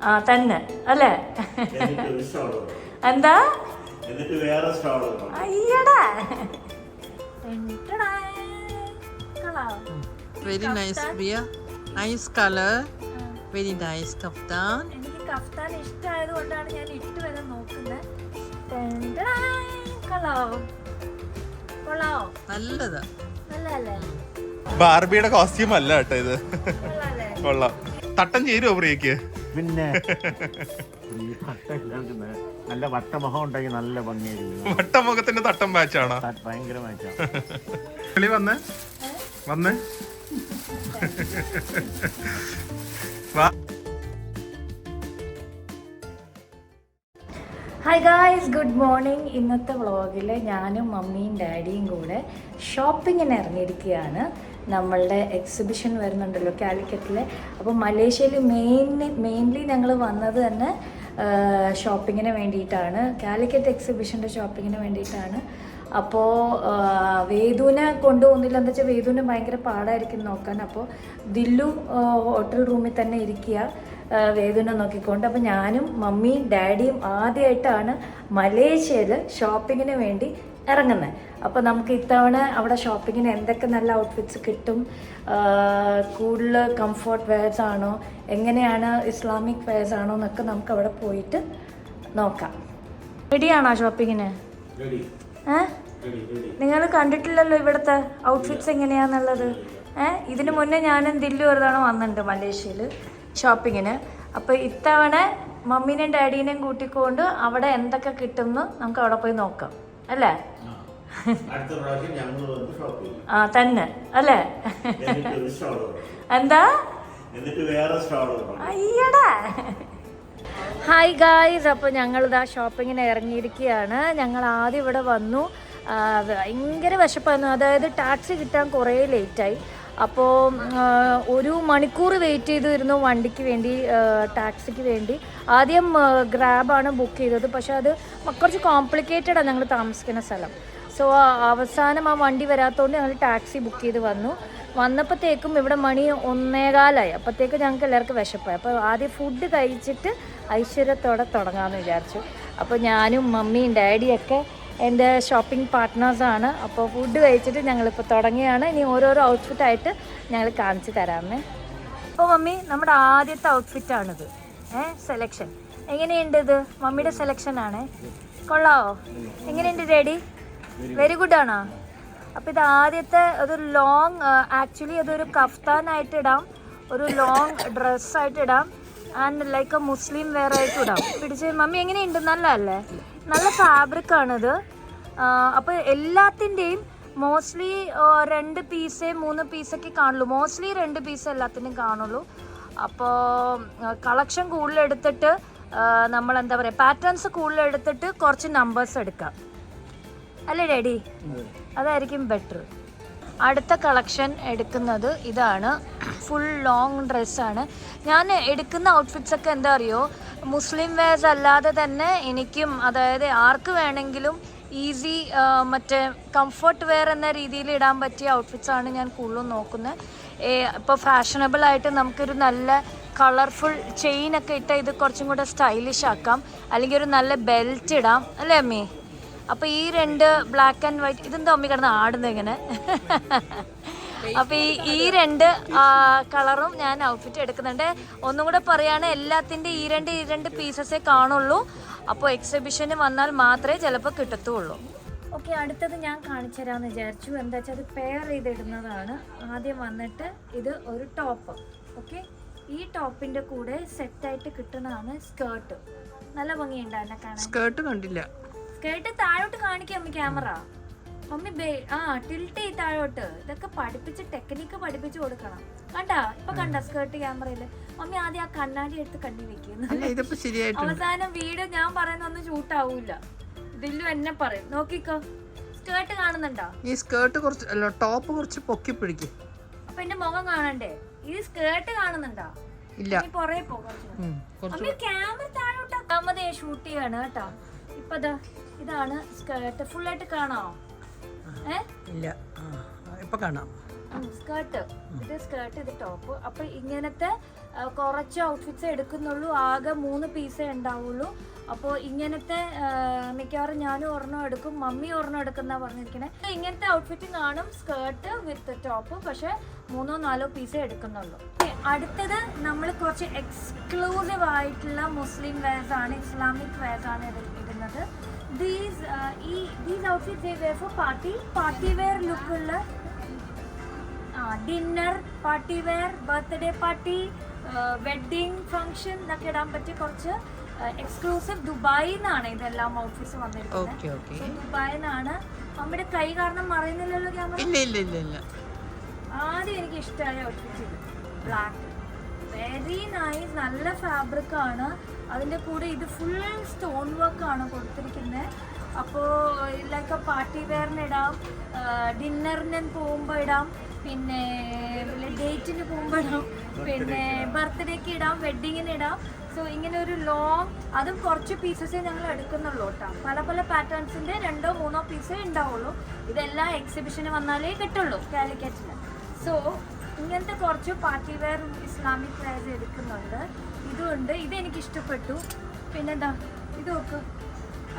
ആ തന്നെ അല്ലേ? എന്താ അയ്യടാ Very nice beer, nice color, very nice kaftan. എനിക്ക് കഫ്താൻ ഇഷ്ടമായത് കൊണ്ടാണ് ഞാൻ ഇട്ട് വരെ നോക്കുന്നത്. കൊള്ളാവോ? നല്ലതാ. നല്ലല്ലേ? ബാർബിയുടെ കോസ്റ്റ്യൂം അല്ല കേട്ടോ ഇത്. കൊള്ളാം. തട്ടം ചേരുവോ പ്രിയക്ക്? പിന്നെ നല്ല വട്ടമുഖം ഉണ്ടെങ്കിൽ നല്ല ഭംഗിയായിരിക്കും. വട്ടമുഖത്തിന്റെ തട്ടം മാച്ചാണോ? ഭയങ്കര മാച്ചാണ്. കിളി വന്നേ വന്നേ ഹായ് ഗായ്സ്, ഗുഡ് മോർണിംഗ്. ഇന്നത്തെ വ്ളോഗിൽ ഞാനും മമ്മിയും ഡാഡിയും കൂടെ ഷോപ്പിങ്ങിന് ഇറങ്ങിയിരിക്കുകയാണ്. നമ്മളുടെ എക്സിബിഷൻ വരുന്നുണ്ടല്ലോ കാലിക്കറ്റിൽ. അപ്പോൾ മലേഷ്യയിൽ മെയിൻലി ഞങ്ങൾ വന്നത് തന്നെ ഷോപ്പിങ്ങിന് വേണ്ടിയിട്ടാണ്, കാലിക്കറ്റ് എക്സിബിഷൻ്റെ ഷോപ്പിങ്ങിന് വേണ്ടിയിട്ടാണ്. അപ്പോൾ വേദുവിനെ കൊണ്ടുപോകുന്നില്ല, എന്താ വെച്ചാൽ വേദുവിന് ഭയങ്കര പാടായിരിക്കും നോക്കാൻ. അപ്പോൾ ദില്ലു ഹോട്ടൽ റൂമിൽ തന്നെ ഇരിക്കുക വേദുവിനെ നോക്കിക്കൊണ്ട്. അപ്പോൾ ഞാനും മമ്മിയും ഡാഡിയും ആദ്യമായിട്ടാണ് മലേഷ്യയിൽ ഷോപ്പിങ്ങിന് വേണ്ടി ഇറങ്ങുന്നത്. അപ്പോൾ നമുക്ക് ഇത്തവണ അവിടെ ഷോപ്പിങ്ങിന് എന്തൊക്കെ നല്ല ഔട്ട്ഫിറ്റ്സ് കിട്ടും, കൂടുതൽ കംഫർട്ട് വെയർസ് ആണോ, എങ്ങനെയാണ് ഇസ്ലാമിക് വെയർസ് ആണോ എന്നൊക്കെ നമുക്ക് അവിടെ പോയിട്ട് നോക്കാം. റെഡിയാണോ ഷോപ്പിങ്ങിന്? നിങ്ങൾ കണ്ടിട്ടില്ലല്ലോ ഇവിടുത്തെ ഔട്ട്ഫിറ്റ്സ് എങ്ങനെയാണെന്നുള്ളത്. ഇതിന് മുന്നേ ഞാനും ദില്ലു ഒരു തവണ വന്നിട്ടുണ്ട് മലേഷ്യയിൽ ഷോപ്പിങ്ങിന്. അപ്പോൾ ഇത്തവണ മമ്മീനെയും ഡാഡീനെയും കൂട്ടിക്കൊണ്ട് അവിടെ എന്തൊക്കെ കിട്ടുമെന്ന് നമുക്ക് അവിടെ പോയി നോക്കാം അല്ലേ? ആ തന്നെ അല്ലേ? എന്താ അയ്യടാ. ഹായ് ഗായ്സ്, അപ്പോൾ ഞങ്ങളിതാ ഷോപ്പിങ്ങിന് ഇറങ്ങിയിരിക്കുകയാണ്. ഞങ്ങൾ ആദ്യം ഇവിടെ വന്നു, ഭയങ്കര വിശപ്പായിരുന്നു. അതായത് ടാക്സി കിട്ടാൻ കുറേ ലേറ്റായി. അപ്പോൾ 1 മണിക്കൂർ വെയിറ്റ് ചെയ്തിരുന്നു വണ്ടിക്ക് വേണ്ടി, ടാക്സിക്ക് വേണ്ടി. ആദ്യം ഗ്രാബാണ് ബുക്ക് ചെയ്തത്, പക്ഷെ അത് കുറച്ച് കോംപ്ലിക്കേറ്റഡാണ് ഞങ്ങൾ താമസിക്കുന്ന സ്ഥലം. സോ അവസാനം ആ വണ്ടി വരാത്തതുകൊണ്ട് ഞങ്ങൾ ടാക്സി ബുക്ക് ചെയ്ത് വന്നപ്പോഴത്തേക്കും ഇവിടെ മണി 1:15. അപ്പോഴത്തേക്ക് ഞങ്ങൾക്ക് എല്ലാവർക്കും വിശപ്പായി. അപ്പോൾ ആദ്യം ഫുഡ് കഴിച്ചിട്ട് ഐശ്വര്യത്തോടെ തുടങ്ങാമെന്ന് വിചാരിച്ചു. അപ്പോൾ ഞാനും മമ്മിയും ഡാഡിയൊക്കെ എൻ്റെ ഷോപ്പിംഗ് പാർട്ട്നേഴ്സാണ്. അപ്പോൾ ഫുഡ് കഴിച്ചിട്ട് ഞങ്ങളിപ്പോൾ തുടങ്ങിയാണ്. ഇനി ഓരോരോ ഔട്ട്ഫിറ്റായിട്ട് ഞങ്ങൾ കാണിച്ചു തരാമേ. അപ്പോൾ മമ്മി, നമ്മുടെ ആദ്യത്തെ ഔട്ട്ഫിറ്റാണിത്. സെലക്ഷൻ എങ്ങനെയുണ്ട്? ഇത് മമ്മിയുടെ സെലക്ഷനാണ്. കൊള്ളാവോ? എങ്ങനെയുണ്ട് ഡാഡി? വെരി ഗുഡ് ആണോ? അപ്പോൾ ഇത് ആദ്യത്തെ അതൊരു ലോങ്, ആക്ച്വലി അതൊരു കഫ്താനായിട്ട് ഇടാം, ഒരു ലോങ് ഡ്രസ്സായിട്ട് ഇടാം, and like a Muslim wear ആയിട്ട് ഇടാം. പിടിച്ച് മമ്മി എങ്ങനെയുണ്ട്? നല്ലതല്ലേ? നല്ല ഫാബ്രിക്കാണിത്. അപ്പോൾ എല്ലാത്തിൻ്റെയും മോസ്റ്റ്ലി 2 പീസ് 3 പീസൊക്കെ കാണുള്ളൂ. മോസ്റ്റ്ലി 2 പീസ് എല്ലാത്തിനും കാണുള്ളൂ. അപ്പോൾ കളക്ഷൻ കൂടുതലെടുത്തിട്ട് നമ്മൾ എന്താ പറയുക, പാറ്റേൺസ് കൂടുതലെടുത്തിട്ട് കുറച്ച് നമ്പേഴ്സ് എടുക്കാം അല്ലേ ഡാഡി? അതായിരിക്കും ബെറ്റർ. അടുത്ത കളക്ഷൻ എടുക്കുന്നത് ഇതാണ്. ഫുൾ ലോങ് ഡ്രസ്സാണ്. ഞാൻ എടുക്കുന്ന ഔട്ട്ഫിറ്റ്സൊക്കെ എന്താ അറിയോ, മുസ്ലിം വെയർസ് അല്ലാതെ തന്നെ എനിക്കും, അതായത് ആർക്ക് വേണമെങ്കിലും ഈസി മറ്റേ കംഫർട്ട് വെയർ എന്ന രീതിയിൽ ഇടാൻ പറ്റിയ ഔട്ട്ഫിറ്റ്സാണ് ഞാൻ കൂടുതലും നോക്കുന്നത്. ഇപ്പോൾ ഫാഷനബിളായിട്ട് നമുക്കൊരു നല്ല കളർഫുൾ ചെയിനൊക്കെ ഇട്ട് ഇത് കുറച്ചും കൂടെ സ്റ്റൈലിഷ് ആക്കാം, അല്ലെങ്കിൽ ഒരു നല്ല ബെൽറ്റ് ഇടാം അല്ലേ അമ്മി? അപ്പോൾ ഈ 2 ബ്ലാക്ക് ആൻഡ് വൈറ്റ്, ഇതെന്താ അമ്മി കിടന്ന് ആടുന്നത് ഇങ്ങനെ? അപ്പോൾ ഈ 2 കളറും ഞാൻ ഔട്ട്ഫിറ്റ് എടുക്കുന്നുണ്ട്. ഒന്നും കൂടെ പറയുകയാണ്, എല്ലാത്തിൻ്റെ ഈ രണ്ട് പീസസേ കാണുള്ളൂ. അപ്പോൾ എക്സിബിഷന് വന്നാൽ മാത്രമേ ചിലപ്പോൾ കിട്ടത്തുള്ളൂ. ഓക്കെ, അടുത്തത് ഞാൻ കാണിച്ചു തരാമെന്ന് വിചാരിച്ചു. എന്താ വെച്ചാൽ അത് പെയർ ചെയ്തിടുന്നതാണ്. ആദ്യം വന്നിട്ട് ഇത് ഒരു ടോപ്പ്. ഓക്കെ, ഈ ടോപ്പിൻ്റെ കൂടെ സെറ്റായിട്ട് കിട്ടുന്നതാണ് സ്കേർട്ട്. നല്ല ഭംഗിയുണ്ട് എന്നെ കാണാൻ. സ്കേർട്ട് കണ്ടില്ല. സ്കേർട്ട് താഴോട്ട് കാണിക്കാം മമ്മി, ക്യാമറ മമ്മി ടിൽറ്റ് ചെയ്ത് താഴോട്ട്. ഇതൊക്കെ പഠിപ്പിച്ച് ടെക്നിക്ക് പഠിപ്പിച്ച് കൊടുക്കണം. കണ്ടാ? ഇപ്പൊ കണ്ട സ്കേർട്ട് ക്യാമറയില്? മമ്മി ആദ്യം ആ കണ്ണാടി എടുത്ത് കണ്ണി വെക്കുന്നു. അവസാനം വീഡിയോ ഞാൻ പറയുന്ന ഒന്നും ഷൂട്ട് ആവൂല. ദില്ലു എന്നെ പറയും. നോക്കിക്കോ, സ്കേർട്ട് കാണുന്നുണ്ടോ? ഈ സ്കേർട്ട് കുറച്ച് അല്ല, ടോപ്പ് കുറച്ച് പൊക്കി പിടിക്കും. അപ്പൊ എന്റെ മുഖം കാണണ്ടേ? ഈ സ്കേർട്ട് കാണുന്നുണ്ടോ? ഇല്ല. പുറകെ മമ്മി ക്യാമറ താഴോട്ട് ഷൂട്ട് ചെയ്യാണ് കേട്ടോ. ഇപ്പൊ ഇതാണ് സ്കേർട്ട്. ഫുള്ളായിട്ട് കാണാമോ? ഇല്ല, ഇപ്പൊ കാണാം. സ്കേർട്ട്, ഇത് സ്കേർട്ട്, ഇത് ടോപ്പ്. അപ്പൊ ഇങ്ങനത്തെ കുറച്ച് ഔട്ട്ഫിറ്റ്സ് എടുക്കുന്നുള്ളൂ, ആകെ 3 പീസേ ഉണ്ടാവുള്ളൂ. അപ്പോൾ ഇങ്ങനത്തെ മിക്കവാറും ഞാനും ഒരെണ്ണം എടുക്കും, മമ്മി ഒരെണ്ണം എടുക്കുന്ന പറഞ്ഞിരിക്കണേ. ഇങ്ങനത്തെ ഔട്ട്ഫിറ്റ് കാണും, സ്കേർട്ട് വിത്ത് ടോപ്പ്, പക്ഷെ 3-4 പീസേ എടുക്കുന്നുള്ളൂ. അടുത്തത് നമ്മൾ കുറച്ച് എക്സ്ക്ലൂസീവ് ആയിട്ടുള്ള മുസ്ലിം വെയർസ് ആണ്, ഇസ്ലാമിക് വെയർസ് ആണ് ഇടുന്നത്. These outfits they wear for party wear look ഉള്ള dinner, party wear, birthday party, wedding function എന്നൊക്കെ ഇടാൻ പറ്റിയ കുറച്ച് എക്സ്ക്ലൂസീവ്. ദുബായിൽ നിന്നാണ് ഇതെല്ലാം ഔട്ട്ഫിറ്റ്സ് വന്നിരിക്കുന്നത്. ദുബായിൽ നിന്നാണ്. നമ്മുടെ കൈ കാരണം മറയുന്നില്ലല്ലോ ക്യാമറ. ആദ്യം എനിക്ക് ഇഷ്ടമായ ഔട്ട്ഫിറ്റ് ഇത് ബ്ലാക്ക്, വെരി നൈസ്, നല്ല ഫാബ്രിക് ആണ്. അതിൻ്റെ കൂടെ ഇത് ഫുൾ സ്റ്റോൺ വർക്ക് ആണ് കൊടുത്തിരിക്കുന്നത്. അപ്പോൾ ലൈക്ക് പാർട്ടി വെയറിന് ഇടാം, ഡിന്നറിന് പോകുമ്പോൾ ഇടാം, പിന്നെ ഡേറ്റിന് പോകുമ്പോൾ ഇടാം, പിന്നെ ബർത്ത്ഡേക്ക് ഇടാം, വെഡ്ഡിങ്ങിന് ഇടാം. സോ ഇങ്ങനെ ഒരു ലോങ്, അതും കുറച്ച് പീസസേ ഞങ്ങൾ എടുക്കുന്നുള്ളൂ കേട്ടോ. പല പല പാറ്റേൺസിൻ്റെ 2-3 പീസേ ഉണ്ടാവുള്ളൂ. ഇതെല്ലാം എക്സിബിഷന് വന്നാലേ കിട്ടുള്ളൂ കാലിക്കറ്റിന്. സോ ഇങ്ങനത്തെ കുറച്ച് പാർട്ടി വെയർ ഇസ്ലാമിക് വെയർസ് എടുക്കുന്നുണ്ട്. ഇതുണ്ട്, ഇതെനിക്ക് ഇഷ്ടപ്പെട്ടു. പിന്നെ എന്താ ഇത് നോക്ക്,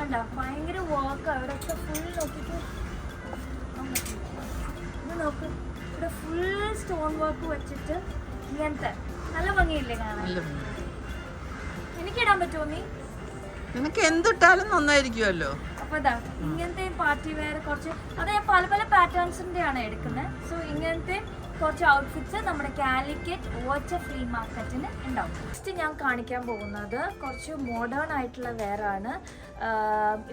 അല്ല ഭയങ്കര വർക്ക്, അവിടെയൊക്കെ ഫുൾ നോക്കിയിട്ട് ഇത് നോക്ക്, ഇവിടെ ഫുൾ സ്റ്റോൺ വർക്ക് വെച്ചിട്ട് ഇങ്ങനത്തെ നല്ല ഭംഗിയില്ലേ കാണാൻ? എനിക്കിടാൻ പറ്റുമോ നീ? നിനക്ക് എന്തിട്ടാലും നന്നായിരിക്കുമല്ലോ. അപ്പൊ ഇതാ ഇങ്ങനത്തെ പാർട്ടി വെയർ കുറച്ച്, അത് പല പല പാറ്റേൺസിന്റെ ആണ് എടുക്കുന്നത്. സോ ഇങ്ങനത്തെ കുറച്ച് ഔട്ട്ഫിറ്റ്സ് നമ്മുടെ കാലിക്കറ്റ് ഓച്ച ഫ്രീ മാർക്കറ്റിന് ഉണ്ടാവും. നെക്സ്റ്റ് ഞാൻ കാണിക്കാൻ പോകുന്നത് കുറച്ച് മോഡേൺ ആയിട്ടുള്ള വെയർ ആണ്.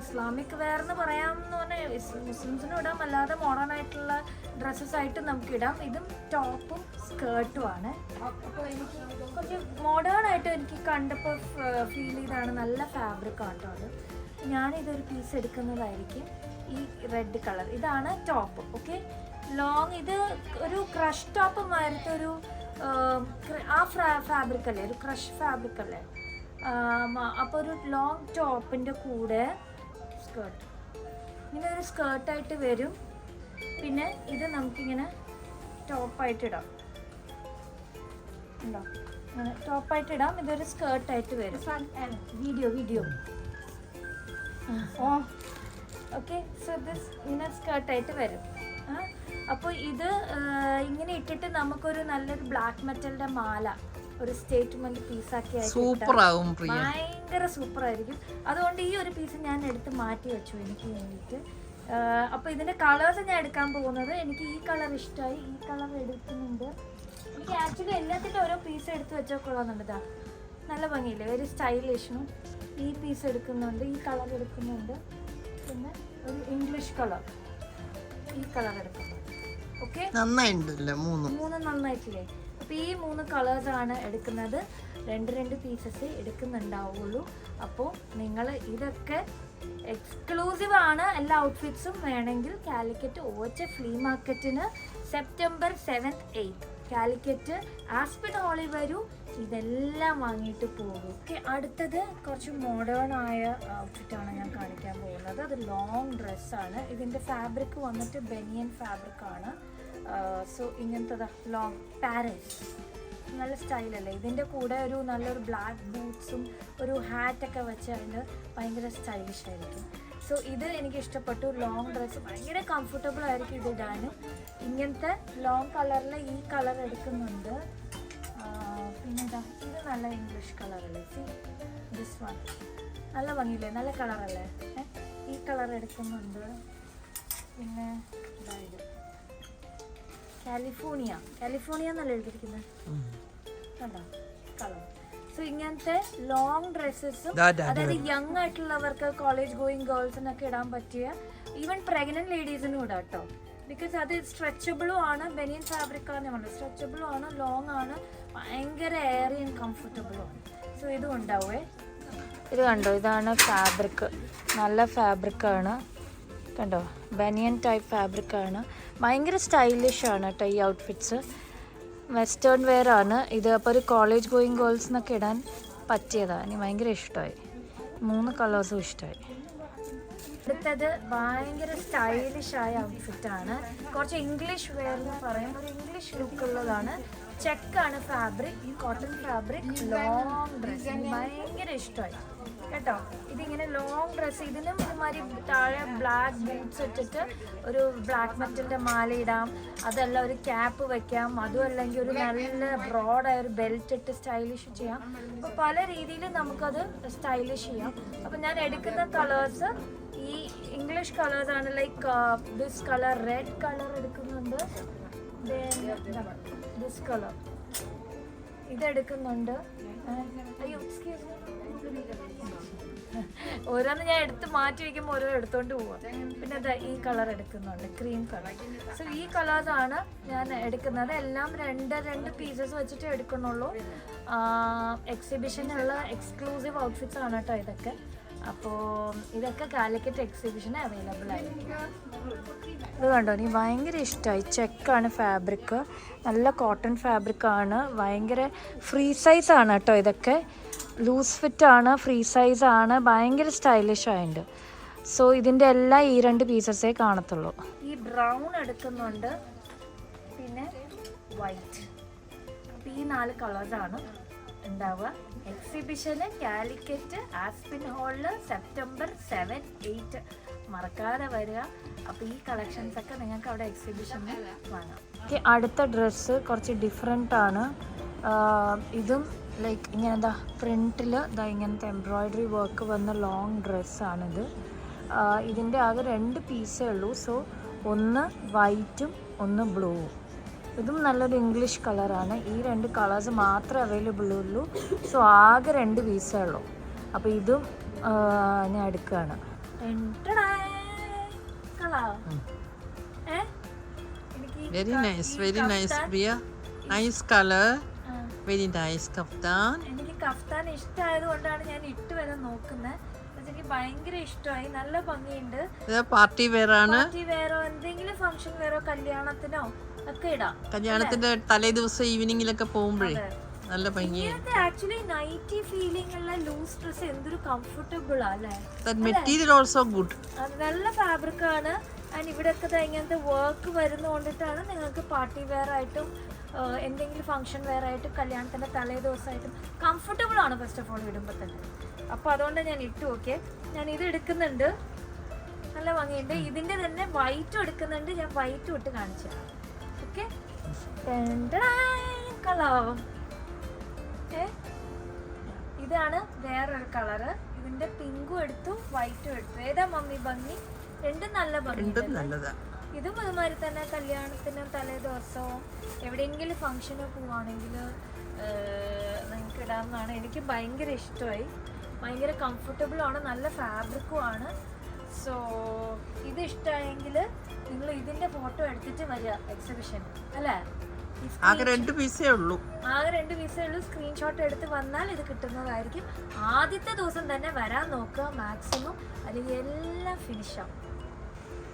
ഇസ്ലാമിക് വെയർ എന്ന് പറയാമെന്ന് പറഞ്ഞാൽ മുസ്ലിംസിനും ഇടാം, അല്ലാതെ മോഡേൺ ആയിട്ടുള്ള ഡ്രസ്സസ് ആയിട്ട് നമുക്ക് ഇടാം. ഇതും ടോപ്പും സ്കേർട്ടും ആണ്. അപ്പോൾ എനിക്ക് കുറച്ച് മോഡേൺ ആയിട്ട് എനിക്ക് കണ്ടപ്പോൾ ഫീൽ ചെയ്താണ്. നല്ല ഫാബ്രിക് ആണ് കേട്ടോ. അത് ഞാനിതൊരു പീസ് എടുക്കുന്നതായിരിക്കും. ഈ റെഡ് കളർ ഇതാണ് ടോപ്പ്. ഓക്കെ, ലോങ്, ഇത് ഒരു ക്രഷ് ടോപ്പ് മാതിരത്തെ ഒരു ഫാബ്രിക് അല്ലേ, ഒരു ക്രഷ് ഫാബ്രിക് അല്ലേ. അപ്പോൾ ഒരു ലോങ് ടോപ്പിൻ്റെ കൂടെ സ്കേർട്ട്, ഇങ്ങനെ ഒരു സ്കേർട്ടായിട്ട് വരും. പിന്നെ ഇത് നമുക്കിങ്ങനെ ടോപ്പായിട്ട് ഇടാം, ഉണ്ടോ? ഇങ്ങനെ ടോപ്പായിട്ട് ഇടാം. ഇതൊരു സ്കേർട്ടായിട്ട് വരും. Video okay. സോ ദിസ് ഇങ്ങനെ സ്കേർട്ടായിട്ട് വരും. അപ്പോൾ ഇത് ഇങ്ങനെ ഇട്ടിട്ട് നമുക്കൊരു നല്ലൊരു ബ്ലാക്ക് മെറ്റലിന്റെ മാല, ഒരു സ്റ്റേറ്റ്മെന്റ് പീസാക്കി ഭയങ്കര സൂപ്പർ ആയിരിക്കും. അതുകൊണ്ട് ഈ ഒരു പീസ് ഞാൻ എടുത്ത് മാറ്റി വെച്ചു എനിക്ക് വേണ്ടിയിട്ട്. അപ്പോൾ ഇതിന്റെ കളേഴ്സ് ഞാൻ എടുക്കാൻ പോകുന്നത്, എനിക്ക് ഈ കളർ ഇഷ്ടമായി, ഈ കളർ എടുക്കുന്നുണ്ട്. എനിക്ക് ആക്ച്വലി എല്ലാത്തിൻ്റെ ഓരോ പീസ് എടുത്ത് വെച്ചാൽ കൊള്ളാമെന്നുണ്ട്. നല്ല ഭംഗിയില്ലേ, വെരി സ്റ്റൈലിഷും. ഈ പീസ് എടുക്കുന്നുണ്ട്, ഈ കളർ എടുക്കുന്നുണ്ട്, പിന്നെ ഒരു ഇംഗ്ലീഷ് കളർ, ഈ കളർ എടുക്കുന്നുണ്ട്. ഓക്കെ, നന്നായിട്ടുണ്ടല്ലോ മൂന്ന് നന്നായിട്ടില്ലേ? അപ്പോൾ ഈ 3 കളേഴ്സാണ് എടുക്കുന്നത്. 2 പീസസ് എടുക്കുന്നുണ്ടാവുള്ളൂ. അപ്പോൾ നിങ്ങൾ ഇതൊക്കെ എക്സ്ക്ലൂസീവ് ആണ്. എല്ലാ ഔട്ട്ഫിറ്റ്സും വേണമെങ്കിൽ കാലിക്കറ്റ് ഓച്ച ഫ്ലീ മാർക്കറ്റിന് September 7th 8th Calicut Aspin ഹാളിൽ വരൂ. ഇതെല്ലാം വാങ്ങിയിട്ട് പോകും. ഓക്കെ, അടുത്തത് കുറച്ച് മോഡേൺ ആയ ഔട്ട്ഫിറ്റാണ് ഞാൻ കാണിക്കാൻ പോകുന്നത്. അത് ലോങ് ഡ്രസ്സാണ്. ഇതിൻ്റെ ഫാബ്രിക് വന്നിട്ട് ബനിയൻ ഫാബ്രിക് ആണ്. സോ ഇങ്ങനത്തെ ലോങ് പാരൻസ് നല്ല സ്റ്റൈലല്ലേ. ഇതിൻ്റെ കൂടെ ഒരു നല്ലൊരു ബ്ലാക്ക് ബൂട്ട്സും ഒരു ഹാറ്റൊക്കെ വെച്ചാൽ ഭയങ്കര സ്റ്റൈലിഷ് ആയിരിക്കും. സോ ഇത് എനിക്ക് ഇഷ്ടപ്പെട്ടു. ലോങ് ഡ്രസ്സ് ഭയങ്കര കംഫർട്ടബിൾ ആയിരിക്കും ഇത് ഇടാനും. ഇങ്ങനത്തെ ലോങ് കളറിൽ ഈ കളർ എടുക്കുന്നുണ്ട്. പിന്നെ ഇതാ ഇത് നല്ല ഇംഗ്ലീഷ് കളറല്ലേ, സി ദിസ് വൺ നല്ല ഭംഗിയില്ലേ, നല്ല കളറല്ലേ. ഈ കളർ എടുക്കുന്നുണ്ട്. പിന്നെ ഇതായത് കാലിഫോർണിയ എന്നല്ല എഴുതിയിരിക്കുന്നത്, കണ്ടോ കളർ. സോ ഇങ്ങനത്തെ ലോങ് ഡ്രസ്സസും, അതായത് യങ് ആയിട്ടുള്ളവർക്ക്, കോളേജ് ഗോയിങ് ഗേൾസിനൊക്കെ ഇടാൻ പറ്റിയ, ഈവൻ പ്രഗ്നന്റ് ലേഡീസിനും ഇടാം കേട്ടോ. ബിക്കോസ് അത് സ്ട്രെച്ചബിളും ആണ്, ബനിയൻ ഫാബ്രിക് ആണ് നമ്മൾ, സ്ട്രെച്ചബിളും ആണ്, ലോങ് ആണ്, ഭയങ്കര എയറി ആൻഡ് കംഫർട്ടബിളും ആണ്. സോ ഇതും ഉണ്ടാവേ. ഇത് കണ്ടോ, ഇതാണ് ഫാബ്രിക്, നല്ല ഫാബ്രിക്കാണ് കണ്ടോ, ബനിയൻ ടൈപ്പ് ഫാബ്രിക്കാണ്. ഭയങ്കര സ്റ്റൈലിഷ് ആണ് കേട്ടോ ഈ ഔട്ട്ഫിറ്റ്സ്. വെസ്റ്റേൺ വെയർ ആണ് ഇത്. അപ്പോൾ ഒരു കോളേജ് ഗോയിങ് ഗേൾസിനൊക്കെ ഇടാൻ പറ്റിയതാണ്. എനിക്ക് ഭയങ്കര ഇഷ്ടമായി. 3 കളേഴ്സും ഇഷ്ടമായി. അടുത്തത് ഭയങ്കര സ്റ്റൈലിഷ് ആയ ഔട്ട്ഫിറ്റ് ആണ്. കുറച്ച് ഇംഗ്ലീഷ് വെയർ എന്ന് പറയും, ഒരു ഇംഗ്ലീഷ് ലുക്ക് ഉള്ളതാണ്. ചെക്കാണ് fabric, cotton fabric, long dress. എനിക്ക് ഭയങ്കര ഇഷ്ടമായി കേട്ടോ. ഇതിങ്ങനെ ലോങ് ഡ്രസ്സ്, ഇതിനും ഇതുമാതിരി താഴെ ബ്ലാക്ക് ബൂട്ട്സ് ഇട്ടിട്ട് ഒരു ബ്ലാക്ക് മെറ്റലിൻ്റെ മാല ഇടാം, അതല്ല ഒരു ക്യാപ്പ് വെക്കാം, അതും അല്ലെങ്കിൽ ഒരു നല്ല ബ്രോഡായ ഒരു ബെൽറ്റ് ഇട്ട് സ്റ്റൈലിഷ് ചെയ്യാം. അപ്പോൾ പല രീതിയിൽ നമുക്കത് സ്റ്റൈലിഷ് ചെയ്യാം. അപ്പോൾ ഞാൻ എടുക്കുന്ന കളേഴ്സ് ഈ ഇംഗ്ലീഷ് കളേഴ്സാണ്. Like this colour, red colour എടുക്കുന്നുണ്ട്, ദിസ് കളർ ഇതെടുക്കുന്നുണ്ട്. അയ്യോ എക്സ്ക്യൂസ് മീ, ഓരോന്ന് ഞാൻ എടുത്ത് മാറ്റി വയ്ക്കുമ്പോൾ ഓരോ എടുത്തോണ്ട് പോവാം. പിന്നെ അതാ ഈ കളർ എടുക്കുന്നുണ്ട്, ക്രീം കളർ. സോ ഈ കളേഴ്സാണ് ഞാൻ എടുക്കുന്നത്. എല്ലാം രണ്ട് പീസസ് വെച്ചിട്ട് എടുക്കുന്നുള്ളൂ. എക്സിബിഷനുള്ള എക്സ്ക്ലൂസീവ് ഔട്ട്ഫിറ്റ്സ് ആണ് കേട്ടോ ഇതൊക്കെ. അപ്പോൾ ഇതൊക്കെ കാലിക്കറ്റ് എക്സിബിഷന് അവൈലബിൾ ആയിരിക്കും. ഇത് കണ്ടോ, എനിക്ക് ഭയങ്കര ഇഷ്ടമായി. ചെക്കാണ് ഫാബ്രിക്, നല്ല കോട്ടൺ ഫാബ്രിക്കാണ്, ഭയങ്കര ഫ്രീ സൈസാണ് കേട്ടോ ഇതൊക്കെ. ലൂസ് ഫിറ്റാണ്, ഫ്രീ സൈസാണ്, ഭയങ്കര സ്റ്റൈലിഷ് ആയിട്ടുണ്ട്. സോ ഇതിൻ്റെ എല്ലാം ഈ 2 പീസസേ കാണത്തുള്ളൂ. ഈ ബ്രൗൺ എടുക്കുന്നുണ്ട്, പിന്നെ വൈറ്റ്. അപ്പോൾ ഈ 4 കളേഴ്സാണ് ഉണ്ടാവുക. എക്സിബിഷന് കാലിക്കറ്റ് ആസ്പിൻ ഹാളിൽ സെപ്റ്റംബർ 7, 8 മറക്കാതെ വരിക. അപ്പോൾ ഈ കളക്ഷൻസ് ഒക്കെ നിങ്ങൾക്ക് അവിടെ എക്സിബിഷനിൽ വാങ്ങാം. അടുത്ത ഡ്രസ്സ് കുറച്ച് ഡിഫറെൻ്റ് ആണ്. ഇതും ലൈക്ക് ഇങ്ങനെ എന്താ പ്രിൻറ്റിൽ ഇതാ ഇങ്ങനത്തെ എംബ്രോയ്ഡറി വർക്ക് വന്ന ലോങ് ഡ്രസ്സാണിത്. ഇതിൻ്റെ ആകെ 2 പീസേ ഉള്ളൂ. സോ ഒന്ന് വൈറ്റും ഒന്ന് ബ്ലൂവും. ഇതും നല്ലൊരു ഇംഗ്ലീഷ് കളറാണ്. ഈ 2 കളേഴ്സ് മാത്രമേ അവൈലബിൾ ഉള്ളൂ. സോ ആകെ 2 പീസേ ഉള്ളൂ. അപ്പോൾ ഇതും ഞാൻ എടുക്കുകയാണ്. Very nice, Priya. Nice color. Very nice kaftan. എനിക്ക് കഫ്താൻ ഇഷ്ടമായത് കൊണ്ടാണ് ഞാൻ ഇട്ട് വരെ നോക്കുന്നത്. എനിക്ക് ഭയങ്കര ഇഷ്ടമായി, നല്ല ഭംഗിയുണ്ട്. പാർട്ടി വെയർ ആണ്. പാർട്ടി വെയറോ എന്തെങ്കിലും ഫംഗ്ഷൻ വെയറോ കല്യാണത്തിനോ ഒക്കെ ഇടാം. കല്യാണത്തിന്റെ തലേ ദിവസം ഈവനിങ്ങിലൊക്കെ പോകുമ്പോഴേ നല്ല ഭംഗിയാണ്. ആക്ച്വലി നൈറ്റി ഫീലിംഗ് ഉള്ള ലൂസ് ഡ്രസ് എന്തൊരു കംഫർട്ടബിൾ അല്ലേ. Material also good. നല്ല ഫാബ്രിക് ആണ്. ആൻഡ് ഇവിടെ ഒക്കെ ഇങ്ങനത്തെ വർക്ക് വരുന്നതുകൊണ്ടിട്ടാണ് നിങ്ങൾക്ക് പാർട്ടി വെയർ ആയിട്ടും എന്തെങ്കിലും ഫംഗ്ഷൻ വെയർ ആയിട്ടും കല്യാണത്തിൻ്റെ തലേ ദിവസമായിട്ടും കംഫർട്ടബിൾ ആണ് ഫസ്റ്റ് ഓഫ് ഓൾ ഇടുമ്പോൾ തന്നെ. അപ്പോൾ അതുകൊണ്ട് ഞാൻ ഇട്ടു. ഓക്കെ, ഞാൻ ഇത് എടുക്കുന്നുണ്ട്, നല്ല ഭംഗിയുണ്ട്. ഇതിൻ്റെ തന്നെ വൈറ്റും എടുക്കുന്നുണ്ട്, ഞാൻ വൈറ്റും ഇട്ട് കാണിച്ചു തരാം. ഓക്കെ, കളർ ഇതാണ് വേറൊരു കളറ്. ഇതിൻ്റെ പിങ്കും എടുത്തു, വൈറ്റും എടുത്തു. ഏതാ മമ്മി ഭംഗി? രണ്ടും നല്ല ഭംഗി. ഇതും അതുമാതിരി തന്നെ കല്യാണത്തിന് തലേ ദിവസമോ എവിടെയെങ്കിലും ഫംഗ്ഷനോ പോവുകയാണെങ്കിൽ നിങ്ങൾക്ക് ഇടാമെന്നാണ്. എനിക്ക് ഭയങ്കര ഇഷ്ടമായി, ഭയങ്കര കംഫർട്ടബിളാണ്, നല്ല ഫാബ്രിക്കും ആണ്. സോ ഇത് ഇഷ്ടമായെങ്കിൽ നിങ്ങൾ ഇതിൻ്റെ ഫോട്ടോ എടുത്തിട്ട് വരിക എക്സിബിഷൻ അല്ലേ. ആകെ 2 പീസേ ഉള്ളൂ. സ്ക്രീൻഷോട്ട് എടുത്ത് വന്നാൽ ഇത് കിട്ടുന്നതായിരിക്കും. ആദ്യത്തെ ദിവസം തന്നെ വരാൻ നോക്കുക മാക്സിമം, അല്ലെങ്കിൽ എല്ലാം ഫിനിഷാവും.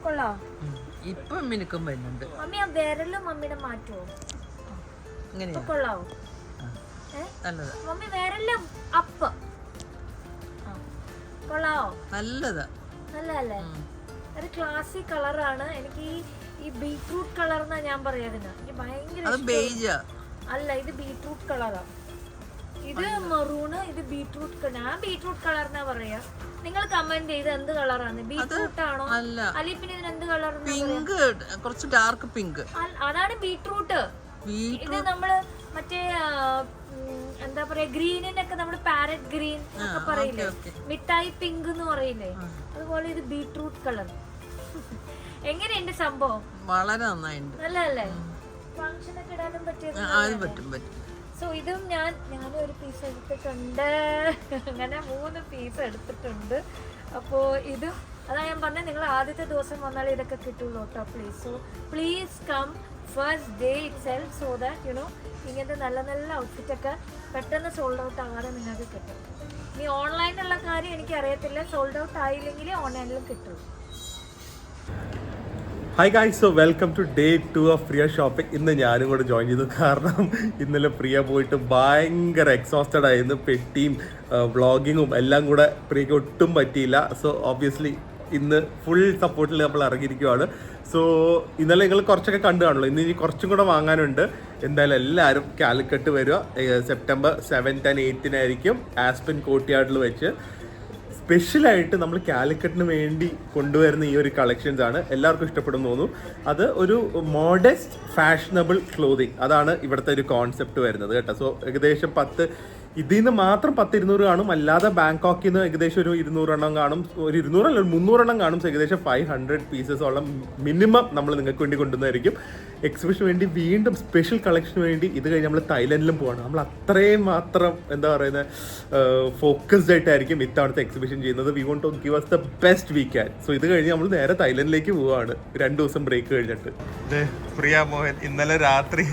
കൊള്ളാം. ഇപ്പം മിനുക്കം വരുന്നുണ്ട്. മമ്മി ആ വിരലും മമ്മിയുടെ മാറ്റുമോ? കൊള്ളാവോ? മമ്മി വിരലും അപ്പ് കൊള്ളാവോ? നല്ലതല്ലേ? ഒരു ക്ലാസി കളറാണ്. എനിക്ക് ഈ ബീട്രൂട്ട് കളർ എന്നാ ഞാൻ പറയാതിന്. എനിക്ക് ഭയങ്കര അല്ല, ഇത് ബീട്രൂട്ട് കളറാണ്. ഇത് മെറൂണ്, ഇത് ബീട്രൂട്ട്. ഞാൻ ബീട്രൂട്ട് കളർ എന്നാ പറയാ. നിങ്ങൾ കമന്റ് ചെയ്ത് എന്ത് കളറാണ്? ബീട്രൂട്ട് ആണോ? അല്ലെങ്കിൽ പിന്നെ ഇതിന് എന്ത് കളർ? പിങ്ക്, കുറച്ച് ഡാർക്ക് പിങ്ക്. അതാണ് ബീട്രൂട്ട്. ഇത് നമ്മള് മറ്റേ എന്താ പറയാ, ഗ്രീനിനൊക്കെ നമ്മള് പാരറ്റ് ഗ്രീൻ ഒക്കെ പറയില്ലേ, മിഠായി പിങ്ക് എന്ന് പറയില്ലേ, അതുപോലെ ഇത് ബീട്രൂട്ട് കളർ. എങ്ങനെയുണ്ട് സംഭവം? വളരെ നന്നായിട്ടുണ്ട്. നല്ലല്ലേ? ഫംഗ്ഷനൊക്കെ ഇടാനും പറ്റും. സോ ഇതും ഞാനും ഒരു പീസ് എടുത്തിട്ടുണ്ട്. അങ്ങനെ 3 പീസ് എടുത്തിട്ടുണ്ട്. അപ്പോൾ ഇതും അതാ ഞാൻ പറഞ്ഞത്, നിങ്ങൾ ആദ്യത്തെ ദിവസം വന്നാൽ ഇതൊക്കെ കിട്ടുള്ളൂ കേട്ടോ. So please come first day itself, so that you know ഇങ്ങനത്തെ നല്ല നല്ല ഔട്ട്ഫിറ്റൊക്കെ പെട്ടെന്ന് സോൾഡ് ഔട്ട് ആകാതെ നിങ്ങൾക്ക് കിട്ടും. ഇനി ഓൺലൈനുള്ള കാര്യം എനിക്കറിയത്തില്ല, സോൾഡ് ഔട്ട് ആയില്ലെങ്കിൽ ഓൺലൈനിലും കിട്ടും. Hi guys, so welcome to day 2 of Priya shopping. ഇന്ന് ഞാനും കൂടെ ജോയിൻ ചെയ്തു. കാരണം ഇന്നലെ പ്രിയ പോയിട്ട് ഭയങ്കര എക്സോസ്റ്റഡ് ആയിരുന്നു. പെട്ടിയും വ്ളോഗിങ്ങും എല്ലാം കൂടെ പ്രിയക്ക് ഒട്ടും പറ്റിയില്ല. സോ ഓബ്വിയസ്ലി ഇന്ന് ഫുൾ സപ്പോർട്ടിൽ നമ്മൾ ഇറങ്ങിയിരിക്കുവാണ്. സോ ഇന്നലെ നിങ്ങൾ കുറച്ചൊക്കെ കണ്ടു കാണുള്ളൂ. ഇന്ന് ഇനി കുറച്ചും കൂടെ വാങ്ങാനുണ്ട്. എന്തായാലും എല്ലാവരും കാലിക്കട്ട് വരിക. September 7th and 8th Aspen കോർട്ട്യാർഡിൽ വെച്ച് സ്പെഷ്യലായിട്ട് നമ്മൾ കാലിക്കറ്റിന് വേണ്ടി കൊണ്ടുവരുന്ന ഈ ഒരു കളക്ഷൻസ് ആണ്. എല്ലാവർക്കും ഇഷ്ടപ്പെടുന്നു തോന്നുന്നു. അത് ഒരു മോഡസ്റ്റ് ഫാഷനബിൾ ക്ലോതിങ്, അതാണ് ഇവിടുത്തെ ഒരു കോൺസെപ്റ്റ് വരുന്നത് കേട്ടോ. സോ ഏകദേശം ഇതിൽ നിന്ന് മാത്രം 100-200 കാണും. അല്ലാതെ ബാങ്കോക്കിൽ നിന്ന് ഏകദേശം ഒരു 200 എണ്ണം കാണും. ഒരു 200 അല്ല, ഒരു 300 എണ്ണം കാണും. സോ ഏകദേശം 500 പീസസോളം മിനിമം നമ്മൾ നിങ്ങൾക്ക് വേണ്ടി കൊണ്ടുവന്നായിരിക്കും. എക്സിബിഷന് വേണ്ടി വീണ്ടും സ്പെഷ്യൽ കളക്ഷന് വേണ്ടി ഇത് കഴിഞ്ഞ് നമ്മൾ തായ്ലൻഡിലും പോവാണ്. നമ്മൾ അത്രയും മാത്രം എന്താ പറയുന്നത് ഫോക്കസ്ഡ് ആയിട്ടായിരിക്കും ഇത്തവണത്തെ എക്സിബിഷൻ ചെയ്യുന്നത്. We want to give us the best we can. So ഇത് കഴിഞ്ഞ് നമ്മൾ നേരെ തായ്ലൻഡിലേക്ക് പോവാണ് 2 ദിവസം ബ്രേക്ക് കഴിഞ്ഞിട്ട്. പ്രിയ മോഹൻ ഇന്നലെ രാത്രി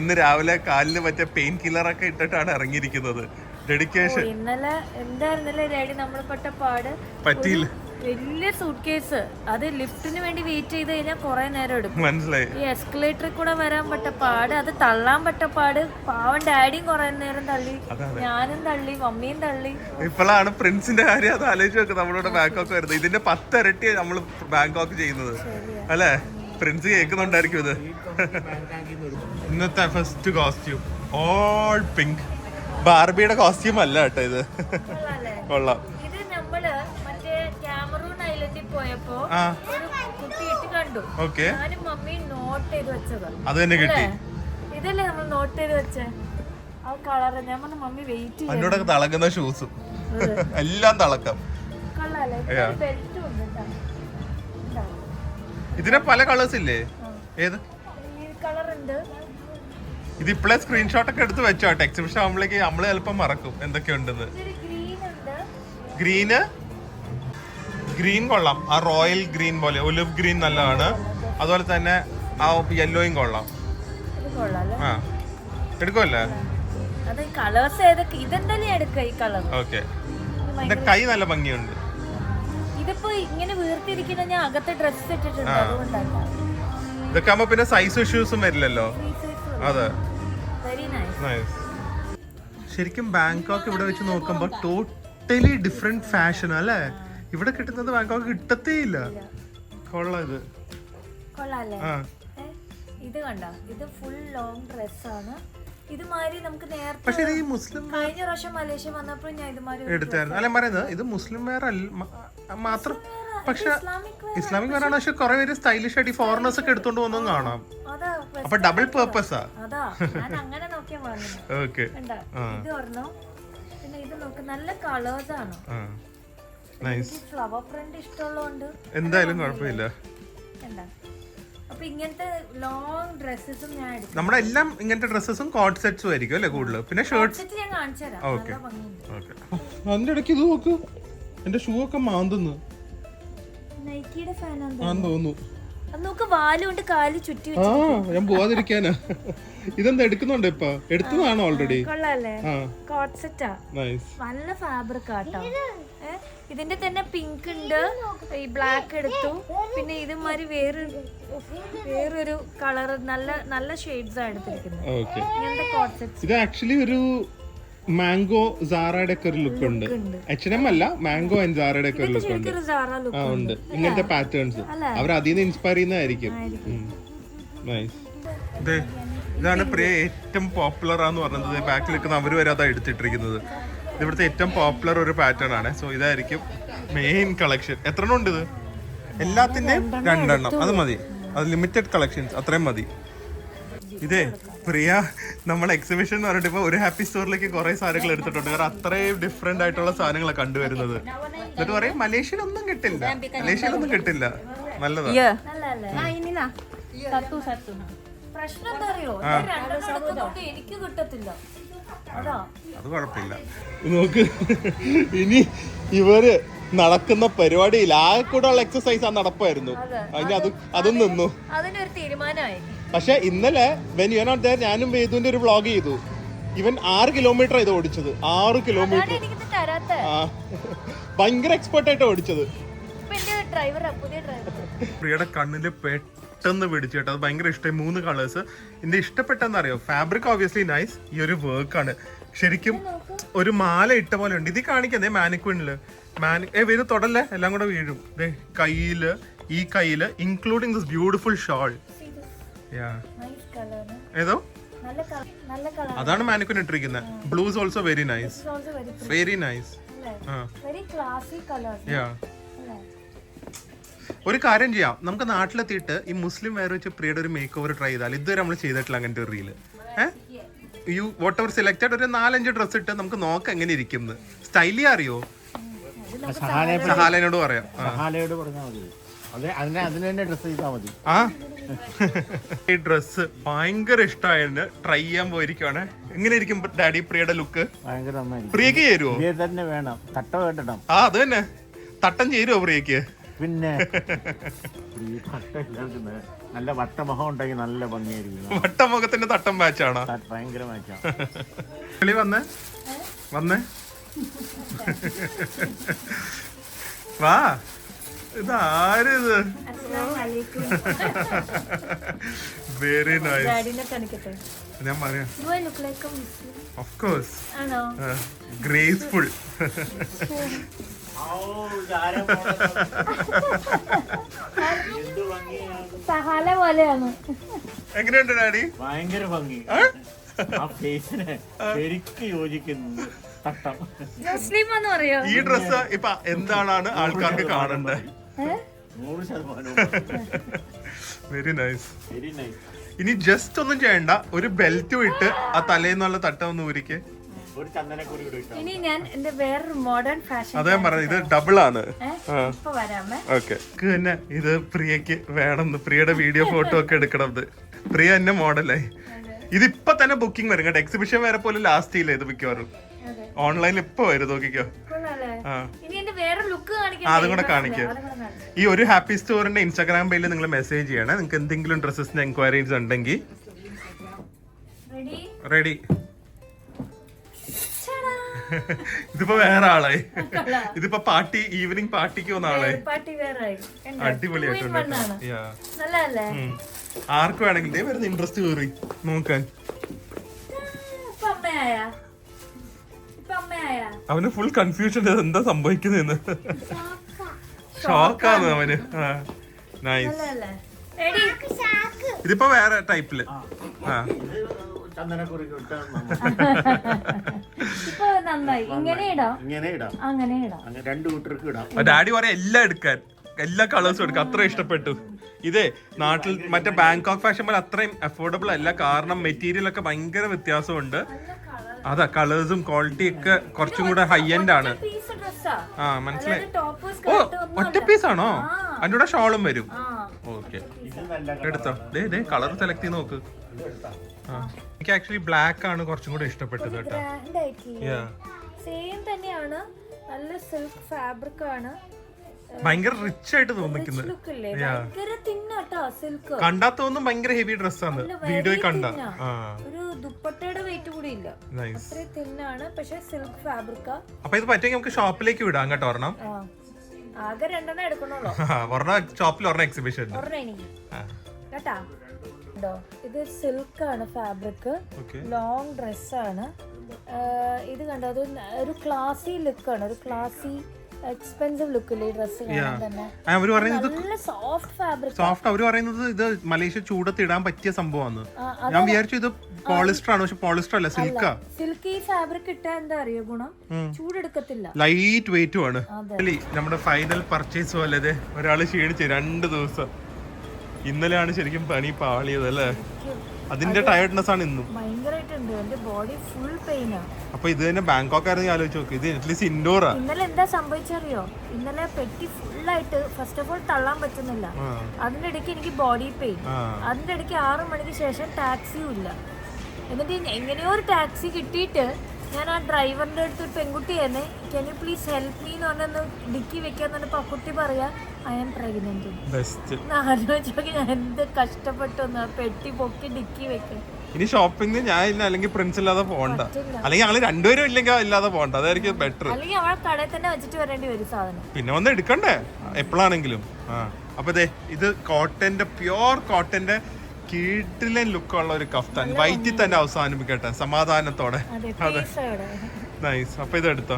ഇന്ന് രാവിലെ കാലിന് മറ്റേ പെയിൻ കില്ലറൊക്കെ ഇട്ടിട്ടാണ് ഇറങ്ങിയിരിക്കുന്നത്. ഡെഡിക്കേഷൻ. ഇന്നലെ എന്തായിരുന്നല്ലേ ഡാഡി നമ്മൾ പെട്ട പാട്. പറ്റിയില്ല. വലിയ സൂട്ട് കേസ്, അത് ലിഫ്റ്റിന് വേണ്ടി വെയിറ്റ് ചെയ്ത് കഴിഞ്ഞാൽ കുറെ നേരം എടുക്കും. മനസ്സിലായി. ഈ എസ്കലേറ്ററിൽ കൂടെ വരാൻ പെട്ട പാട്, അത് തള്ളാൻ പെട്ട പാട്. പാവൻ ഡാഡിയും കുറെ നേരം തള്ളി, ഞാനും തള്ളി, മമ്മിയും തള്ളി. ഇപ്പോഴാണ് പ്രിൻസിന്റെ കാര്യം അത് ആലോചിച്ച് നോക്കുക. നമ്മളിവിടെ ബാങ്കോക്ക് വരുന്നത് ഇതിന്റെ 10 ഇരട്ടി നമ്മൾ ബാങ്കോക്ക് ചെയ്യുന്നത് അല്ലേ? പ്രിൻസ് കേൾക്കുന്നുണ്ടായിരിക്കും ഇത്. ഇന്നത്തെ ഫസ്റ്റ് കോസ്റ്റ്യൂം ഓൾ പിങ്ക്. ബാർബിയുടെ കോസ്റ്റ്യൂം അല്ല കേട്ടോ ഇത്. കൊള്ളാം. ഇത് നമ്മള് മറ്റേ ക്യാമറൂൺ ഐലൻഡിൽ പോയപ്പോ ഒരു കുട്ടി ഇട്ട് കണ്ടു. ഞാനും മമ്മിയും നോട്ട് ചെയ്ത് വെച്ചതാ. അത് തന്നെ കിട്ടി. ഇതല്ലേ നമ്മൾ നോട്ട് ചെയ്ത് വെച്ചേ ആ കളറ്. ഞാൻ പറഞ്ഞ മമ്മി വെയിറ്റ് ചെയ്യും. അതിനോടൊക്കെ തിളങ്ങുന്ന ഷൂസും എല്ലാം തിളക്കം. കൊള്ളാല്ലേ? ബെൽറ്റും ഉണ്ട് കേട്ടോ. ഇതിന് പല കളേഴ്സ് ഇല്ലേ? ഏത് കളർ ഉണ്ട്? ഇത് ഇപ്പോഴേ സ്ക്രീൻഷോട്ട് ഒക്കെ എടുത്ത് വെച്ചോട്ടെ. എക്സിബിഷൻ ആകുമ്പോഴേക്ക് നമ്മള് ചിലപ്പോൾ മറക്കും എന്തൊക്കെയുണ്ടെന്ന്. ഗ്രീൻ കൊള്ളാം. ആ റോയൽ ഗ്രീൻ പോലെ, ഒലിവ് ഗ്രീൻ നല്ലതാണ്. അതുപോലെ തന്നെ ആ യെല്ലോയും കൊള്ളാം. ആ എടുക്കുമല്ലേ? ഓക്കെ. എന്റെ കൈ നല്ല ഭംഗിയുണ്ട്. ഇതിപ്പോ ഇങ്ങനെ വീർത്തിരിക്കുന്ന ഞാൻ അകത്തെ ഡ്രസ് ഇട്ടിട്ടുണ്ട്, അതുകൊണ്ടാണ്. ഇതൊക്കെ ആകുമ്പോ പിന്നെ സൈസ് ഇഷ്യൂസും വരില്ലല്ലോ. അതെ. ശരിക്കും ബാങ്കോക്ക് ഇവിടെ വെച്ച് നോക്കുമ്പോൾ ടോട്ടലി ഡിഫറെന്റ് ഫാഷൻ അല്ലേ? ഇവിടെ കിട്ടുന്നത് ബാങ്കോക്ക് കിട്ടത്തേ ഇല്ല. കൊള്ളാം. ഇത് കൊള്ളാല്ലേ? ഇത് കണ്ടോ? ഇത് ഫുൾ ലോങ് ഡ്രസ് ആണ്. ഇതുമാതിരി നമുക്ക് നേരത്തെ പക്ഷേ ഈ മുസ്ലിം കഴിഞ്ഞ പ്രാവശ്യം മലേഷ്യ വന്നപ്പോൾ ഞാൻ ഇതുമാതിരി എടുത്തായിരുന്നു. അല്ല പറയുന്നത് ഇത് മുസ്ലിം വെയർ മാത്രം. പക്ഷെ ഇസ്ലാമിക് വെയർ ആണ്. പക്ഷെ കുറെ പേര് സ്റ്റൈലിഷ് ആയിട്ട് ഫോറിനേഴ്സ് ഒക്കെ എടുത്തോണ്ട് പോകുന്നതും കാണാം. അപ്പൊ ഡബിൾ പേർപ്പസാ. അതാ ഞാൻ അങ്ങനെ നോക്കിയാ വാങ്ങുന്നത്. ഓക്കെ. ഇത് ഒരെണ്ണം. പിന്നെ ഇത് നോക്ക്, നല്ല കളേഴ്സ് ആണ്. ഫ്ലവർ പ്രിന്റ് ഇഷ്ടമുള്ളതുകൊണ്ട് എന്തായാലും കുഴപ്പമില്ല. അപ്പൊ ഇങ്ങനത്തെ ലോങ് ഡ്രസ്സസും ഞാൻ എടുക്കും. നമ്മുടെ എല്ലാം ഇങ്ങനത്തെ ഡ്രസ്സസും കോട്ട് സെറ്റ്സും ആയിരിക്കും അല്ലേ കൂടുതൽ? പിന്നെ ഷർട്ട്സ് ഞാൻ കാണിച്ചു തരാം. ഓക്കെ. അതിന്റെ ഇടയ്ക്ക് ഇത് നോക്ക്, എന്റെ ഷൂ ഒക്കെ മാന്തുന്നു. നൈക്കിയുടെ ഫാനാന്ന് തോന്നുന്നു. നോക്ക്, വാലുകൊണ്ട് കാല് ചുറ്റി. ഞാൻ പോവാതിരിക്കാനാ. ഇതെന്താ എടുക്കുന്നുണ്ട്? ഇപ്പൊ എടുത്തതാണോ ഓൾറെഡി? കൊള്ളാല്ലേ? കോട്ട് സെറ്റാ, നല്ല ഫാബ്രിക് ആട്ടോ. ഇതിന്റെ തന്നെ പിങ്ക് ഉണ്ട്, ഈ ബ്ലാക്ക് എടുത്തു. പിന്നെ ഇതുമാതിരി വേറൊരു കളർ, നല്ല നല്ല ഷെയ്ഡ്സ് ആണ് എടുത്തിരിക്കുന്നത്. ഇങ്ങനത്തെ കോട്ട് സെറ്റ്. ഇത് ആക്ച്വലി ഒരു മാംഗോ സാറയുടെ ഒക്കെ ഒരു ലുക്ക് ഉണ്ട്. H&M അല്ല, മാംഗോ ആൻഡ് സാറയുടെ ഒക്കെ ഒരു ലുക്ക് ഉണ്ട്. ഉണ്ട് ഇങ്ങനത്തെ പാറ്റേൺസ്. അവർ അതിൽ നിന്ന് ഇൻസ്പയർ ചെയ്യുന്നതായിരിക്കും. ഇതാണ് പ്രിയ ഏറ്റവും പോപ്പുലർ ആന്ന് പറഞ്ഞത്. ബാക്കിൽ നിൽക്കുന്ന അവർ വരെ അതാ എടുത്തിട്ടിരിക്കുന്നത്. ഇവിടുത്തെ ഏറ്റവും പോപ്പുലർ ഒരു പാറ്റേൺ ആണ്. സോ ഇതായിരിക്കും മെയിൻ കളക്ഷൻ. എത്ര എണ്ണം ഉണ്ട് ഇത്? എല്ലാത്തിന്റെയും 2 എണ്ണം. അത് മതി. അത് ലിമിറ്റഡ് കളക്ഷൻസ്, അത്രയും മതി. ഇതേ പ്രിയ നമ്മൾ എക്സിബിഷൻ എന്ന് പറഞ്ഞിട്ട് ഇപ്പൊ ഒരു ഹാപ്പി സ്റ്റോറിലേക്ക് കുറെ സാധനങ്ങൾ എടുത്തിട്ടുണ്ട്. കാരണം അത്രയും ഡിഫറെന്റ് ആയിട്ടുള്ള സാധനങ്ങളാണ് കണ്ടുവരുന്നത്. എന്നിട്ട് പറയും മലേഷ്യയിലൊന്നും കിട്ടില്ല, മലേഷ്യയിലൊന്നും കിട്ടില്ല. നല്ലതാ. പ്രശ്നം എന്താ അറിയോ? എനിക്ക് കിട്ടത്തില്ല. അത് കുഴപ്പമില്ല. നോക്ക്, ഇനി ഇവര് നടക്കുന്ന പരിപാടിയിൽ ആ കൂടെ ഉള്ള എക്സസൈസ് ആ നടപ്പായിരുന്നു. അതും നിന്നു. അതിനൊരു തീരുമാനമായി. പക്ഷെ ഇന്നലെ when you are not there ഞാനും വേദുവിന്റെ ഒരു വ്ളോഗ് ചെയ്തു. ഇവൻ 6 കിലോമീറ്റർ ഇത് ഓടിച്ചത്. 6 കിലോമീറ്റർ. ഭയങ്കര എക്സ്പെർട്ട് ആയിട്ട് ഓടിച്ചത്. പ്രിയയുടെ കണ്ണില് പെട്ടെന്ന് പിടിച്ചു കേട്ടോ. അത് ഭയങ്കര ഇഷ്ടമായി. 3 കളേഴ്സ്. ഇതിന്റെ ഇഷ്ടപ്പെട്ടെന്നറിയോ? Fabric obviously nice. ഈ ഒരു വർക്കാണ് ശരിക്കും ഒരു മാല ഇട്ട പോലെ ഉണ്ട്. ഇത് കാണിക്കുന്നേ മാനിക്വിനില് ഇത് തൊടല്ലേ, എല്ലാം കൂടെ വീഴും. കയ്യില്, ഈ കയ്യില് ഇൻക്ലൂഡിങ് ദിസ് ബ്യൂട്ടിഫുൾ ഷോൾ. ഏതോ അതാണ് മാനിക്കുൻ ഇട്ടിരിക്കുന്നത്. Blues also very nice, very nice. ഒരു കാര്യം ചെയ്യാം, നമുക്ക് നാട്ടിലെത്തിയിട്ട് ഈ മുസ്ലിം വെയർ വെച്ച് പ്രിയയുടെ ഒരു മേക്ക് ഓവർ ട്രൈ ചെയ്താൽ. ഇതുവരെ നമ്മൾ ചെയ്തിട്ടില്ല അങ്ങനത്തെ ഒരു reel. You what ever selected ഒരു 4-5 ഡ്രസ് ഇട്ട് നമുക്ക് നോക്കാം എങ്ങനെ ഇരിക്കുന്നത്. സ്റ്റൈലി അറിയോ? സഹാലനോട് പറയാം. സഹാലയോട് പറഞ്ഞാൽ മതി. അതിന് തന്നെ ഡ്രസ് ചെയ്താൽ മതി. ആ ഈ ഡ്രസ് ഭയങ്കര ഇഷ്ടമായിരുന്നു, ട്രൈ ചെയ്യാൻ പോയിരിക്കുവാണ്. എങ്ങനെ ഇരിക്കും ഡാഡി പ്രിയയുടെ ലുക്ക്? ഭയങ്കര നന്നായിരിക്കും. പ്രിയക്ക് ചേരുവോ? തന്നെ വേണം, തട്ട വേണ്ടണം. ആ അത് തന്നെ, തട്ടം ചേരുവോ പ്രിയക്ക്? പിന്നെ നല്ല വട്ടമുഖം ഉണ്ടെങ്കിൽ നല്ല ഭംഗിയായിരിക്കും. വട്ടമുഖത്തിന്റെ തട്ടം മാച്ചാണോ? ഭയങ്കര മാച്ചാണ്. കിളി വന്നേ വന്നേ വാ, ഇതാരിത്? Very nice. ഞാൻ പറയാം, ഓഫ് കോഴ്സ് ഗ്രേസ്ഫുൾ. സഹാല പോലെയാണ്. എങ്ങനെയുണ്ട് ഡാഡി? ഭയങ്കര ഭംഗി. ആ ഫേസിനെ ശരിക്കും യോജിക്കുന്നു. തട്ടം മുസ്ലിം എന്ന് പറയോ? ഈ ഡ്രസ് ഇപ്പൊ എന്താണ് ആൾക്കാർക്ക് കാണണ്ടേ? 100%. Very nice, very nice. ഇനി ജസ്റ്റ് ഒന്നും ചെയ്യണ്ട, ഒരു ബെൽറ്റും ഇട്ട് ആ തലേന്നുള്ള തട്ടം ഒന്ന് ഊരിക്ക്. ഒരു ചന്ദനക്കുറി കൂടി ഇട്ടാ. ഇനി ഞാൻ എന്റെ വേറൊരു മോഡേൺ ഫാഷൻ. അതാ ഞാൻ പറഞ്ഞത്, ഇത് ഡബിൾ ആണ്. ഇപ്പൊ വരാമേ. ഓക്കെ തന്നെ ഇത് പ്രിയക്ക് വേണം, പ്രിയയുടെ വീഡിയോ ഫോട്ടോ ഒക്കെ എടുക്കണം. പ്രിയ എന്നെ മോഡലായി. ഇതിപ്പൊ തന്നെ ബുക്കിംഗ് വരും കേട്ടോ. എക്സിബിഷൻ വരെ പോലും ലാസ്റ്റ് ചെയ്യില്ല ഇത് മിക്കവാറും. ഓൺലൈനിൽ ഇപ്പൊ വരും, നോക്കിക്കോ. അതും കൂടെ കാണിക്കുക. ഈ ഒരു ഹാപ്പി സ്റ്റോറിന്റെ ഇൻസ്റ്റാഗ്രാം പേജിൽ നിങ്ങൾ മെസ്സേജ് ചെയ്യണേ, നിങ്ങൾക്ക് എന്തെങ്കിലും ഡ്രസ്സസിന് എൻക്വയറീസ് ഉണ്ടെങ്കിൽ. റെഡി. ഇതിപ്പോ വേറെ ആളായി. ഇതിപ്പോ പാർട്ടി, ഈവനിങ് പാർട്ടിക്ക് വന്ന ആളായി. അടിപൊളിയായിട്ടുണ്ട്. ആർക്ക് വേണമെങ്കിൽ വരുന്ന ഇൻട്രസ്റ്റ് കയറി നോക്കാൻ. അവന് ഫുൾ കൺഫ്യൂഷൻ, എന്താ സംഭവിക്കുന്നതെന്ന്. ഷോക്കാണ് അവന്. നൈസ്. ഇതിപ്പോ വേറെ ടൈപ്പില്. ചന്ദനക്കുറി ഇങ്ങനെ ഇടാം, അങ്ങനെ ഇടാം. രണ്ടു കൂട്ടർക്ക് ഇടാം. ഡാഡി പറയാ എല്ലാം എടുക്കാൻ, എല്ലാ കളേഴ്സും എടുക്കാം. അത്ര ഇഷ്ടപ്പെട്ടു. ഇതേ നാട്ടിൽ മറ്റേ ബാങ്കോക്ക് ഫാഷൻ പോലെ അത്രയും അഫോർഡബിൾ അല്ല, കാരണം മെറ്റീരിയൽ ഒക്കെ ഭയങ്കര വ്യത്യാസമുണ്ട്. അതാ കളേഴ്സും ക്വാളിറ്റി ഒക്കെ കുറച്ചും കൂടെ ഹൈ എൻഡ് ആണ്. ആ മനസ്സിലായി. ഓ ഒറ്റ പീസ് ആണോ? അതിന്റെ കൂടെ ഷോളും വരും. ഓക്കെ എടുത്തോ. ദേ കളർ സെലക്ട് ചെയ്ത് നോക്ക്. എനിക്ക് ആക്ച്വലി ബ്ലാക്ക് ആണ് കുറച്ചും കൂടെ ഇഷ്ടപ്പെട്ടത് കേട്ടോ. സെയിം തന്നെയാണ്, നല്ല സിൽക്ക് ഫാബ്രിക് ആണ്. ഭയങ്കര റിച്ച് ആയിട്ട് തോന്നിക്കുന്നത്. കണ്ടാ തോന്നും ഭയങ്കര ഹെവി ഡ്രസ്സാണ് വീഡിയോയിൽ കണ്ട. ഒരു ദുപ്പട്ടയുടെ വെയിറ്റ് കൂടി ഇല്ല, അത്രയും തിന്നാണ്. പക്ഷെ സിൽക്ക് ഫാബ്രിക്. അപ്പൊ ഇത് പറ്റുമെങ്കിൽ നമുക്ക് ഷോപ്പിലേക്ക് വിടാം കേട്ടോ. ഒരെണ്ണം ആകെ 2 എടുക്കണല്ലോ. ഒരെണ്ണം ഷോപ്പിൽ, ഒരെണ്ണം എക്സിബിഷൻ കേട്ടാ. ഇത് സിൽക്ക് ആണ് ഫാബ്രിക്, ലോങ് ഡ്രസ്സാണ്. ഇത് കണ്ടോ, അത് ഒരു ക്ലാസി ലുക്കാണ്, ഒരു ക്ലാസി എക്സ്പെൻസീവ് ലുക്കില്ലേ ഈ ഡ്രസ് തന്നെ. നല്ല സോഫ്റ്റ് ഫാബ്രിക്. സോഫ്റ്റ്. അവര് പറയുന്നത് ഇത് മലേഷ്യ ചൂടത്ത് ഇടാൻ പറ്റിയ സംഭവമാണ്. ഞാൻ വിചാരിച്ചു ഇത് പോളിസ്റ്റർ ആണ്, പക്ഷെ പോളിസ്റ്റർ അല്ല, സിൽക്കാ. സിൽക്ക് ഈ ഫാബ്രിക് ഇട്ടാ എന്താ അറിയോ ഗുണം? ചൂടെടുക്കത്തില്ല, ലൈറ്റ് വെയിറ്റും ആണ്. നമ്മുടെ ഫൈനൽ പർച്ചേസ് പോലെ ഒരാള് ക്ഷീണിച്ച് 2 ദിവസം. ഇന്നലെയാണ് ശരിക്കും പണി പാളിയത് അല്ലേ? അതിന്റെ ടയർഡ്നെസ് ആണ് ഇന്നും. ഭയങ്കരമായിട്ടുണ്ട്, എന്റെ ബോഡി ഫുൾ പെയിൻ ആണ്. അപ്പൊ ഇത് തന്നെ ബാങ്കോക്ക് ആയിരുന്നു ആലോചിച്ച് നോക്ക്. ഇത് അറ്റ്ലീസ്റ്റ് ഇൻഡോറാ. ഇന്നലെ എന്താ സംഭവിച്ചറിയോ? ഇന്നലെ പെട്ടി ഫുള്ളായിട്ട് ഫസ്റ്റ് ഓഫ് ഓൾ തള്ളാൻ പറ്റുന്നില്ല. അതിന്റെ ഇടയ്ക്ക് എനിക്ക് ബോഡി പെയിൻ. അതിന്റെ ഇടയ്ക്ക് 6 മണിക്ക് ശേഷം ടാക്സിയും ഇല്ല. എന്നിട്ട് എങ്ങനെയോ ഒരു ടാക്സി കിട്ടിയിട്ട് ഞാൻ ആ ഡ്രൈവറിന്റെ അടുത്ത് ഒരു പെൺകുട്ടി തന്നെ, can you please help me എന്ന് പറഞ്ഞൊന്ന് ഡിക്കി വെക്കാന്ന് പറഞ്ഞപ്പോ ആ കുട്ടി പറയാ ഐ ആം പ്രഗ്നന്റ്. ആലോചിച്ചോക്കി ഞാൻ എന്ത് കഷ്ടപ്പെട്ടു ആ പെട്ടി പൊക്കി ഡിക്കി വെക്കാൻ. ഇനി ഷോപ്പിംഗ് ഞാൻ ഇല്ല, അല്ലെങ്കിൽ പ്രിൻസ് ഇല്ലാതെ പോകണ്ട, അല്ലെങ്കിൽ ഞങ്ങള് രണ്ടുപേരും ഇല്ലെങ്കിൽ ഇല്ലാതെ പോകണ്ട. അതായിരിക്കും ബെറ്റർ. അല്ലെങ്കിൽ അവളെ കടയിൽ തന്നെ വെച്ചിട്ട് വരേണ്ടി വരും സാധനം. പിന്നെ വന്ന് എടുക്കണ്ടേ എപ്പോഴാണെങ്കിലും. അപ്പൊ ഇത് കോട്ടന്റെ, പ്യോർ കോട്ടന്റെ കീട്ടിലെ ലുക്കുള്ള ഒരു കഫ്താൻ. വൈറ്റിൽ തന്നെ അവസാനിപ്പിക്കട്ടെ സമാധാനത്തോടെ. അതെ നൈസ്. അപ്പൊ ഇത് എടുത്തോ.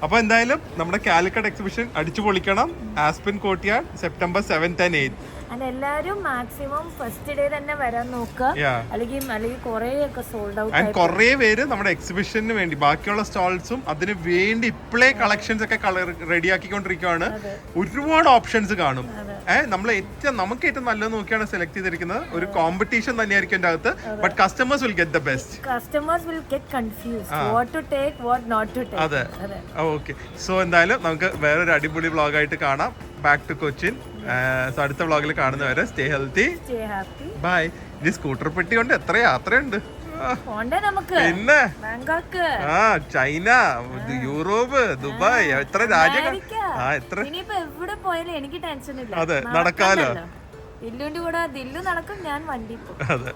അപ്പൊ എന്തായാലും നമ്മുടെ കാലിക്കറ്റ് എക്സിബിഷൻ അടിച്ചു പൊളിക്കണം. Aspin courtyard September 7th and 8th. എല്ലാരും മാക്സിമം ഫസ്റ്റ് ഡേ തന്നെ വരാൻ നോക്കുക. അല്ലെങ്കിൽ കുറേ ഒക്കെ സോൾഡ് ഔട്ട്. ആൻഡ് കുറേ പേര് നമ്മുടെ എക്സിബിഷന് വേണ്ടി ബാക്കിയുള്ള സ്റ്റോൾസും അതിന് വേണ്ടി ഇപ്പോഴേ കളക്ഷൻസ് ഒക്കെ റെഡി ആക്കിക്കൊണ്ടിരിക്കുകയാണ്. ഒരുപാട് ഓപ്ഷൻസ് കാണും. നമുക്ക് ഏറ്റവും നല്ലത് നോക്കിയാണ് സെലക്ട് ചെയ്തിരിക്കുന്നത്. ഒരു കോമ്പറ്റീഷൻ തന്നെയായിരിക്കും എൻ്റെ അകത്ത്. But customers will get the best. Customers will get confused what to take what not to take. അതെ, ഓക്കെ. സോ എന്തായാലും നമുക്ക് വേറൊരു അടിപൊളി വ്ളോഗായിട്ട് കാണാം. Back to Cochin. സോ അടുത്ത വ്ളോഗിൽ കാണുന്നവരെ stay healthy, stay happy. Bye. ഇനി സ്കൂട്ടർ പെട്ടി കൊണ്ട് എത്ര യാത്രയുണ്ട്. പിന്നെ ചൈന, യൂറോപ്പ്, ദുബായ്, എത്ര രാജ്യങ്ങൾ. എവിടെ പോയാലും എനിക്ക് ടെൻഷൻ ഇല്ല. അതെ, നടക്കാലോ. ദില്ലുവിന്റെ കൂടെ ദില്ലു നടക്കും, ഞാൻ വണ്ടി പോകും. അതെ.